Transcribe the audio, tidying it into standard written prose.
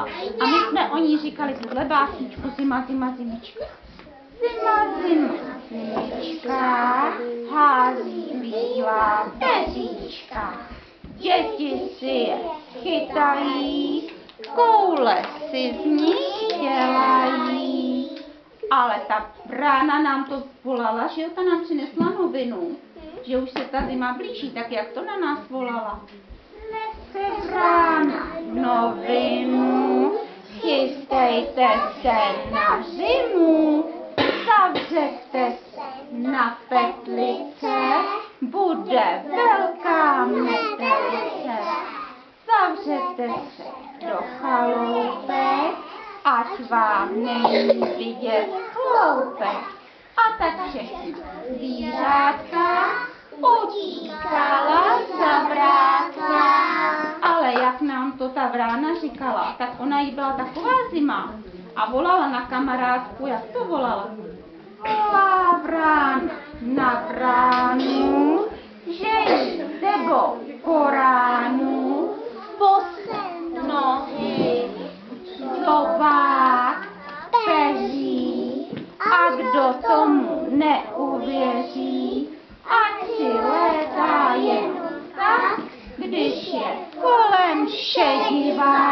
přišla. A my jsme o ní říkali tuhle básničku Zima, zima, zimička. Zima, zima, zimička, hází bílá peříčka. Děti si je chytají, koule si z nich dělají. Ale ta vrána nám to volala, že jo, ta nám přinesla novinu, že už se ta zima blíží, tak jak to na nás volala? Nese vrána novinu, chystejte se na zimu, zavřete se na petlice, bude velká metelice. Zavřete se do chaloupek, ať vám není vidět chloupek. A tak všechny zvířátka utíkala za vrátka. Ale jak nám to ta vrána říkala, tak ona jí byla taková zima a volala na kamarádku, jak to volala? Volá vrána na vránu, že jí sebou po ránu pose nohy, zobák, peří, a kdo tomu neuvěří, ať si létá jen tak, když je kolem šedivá.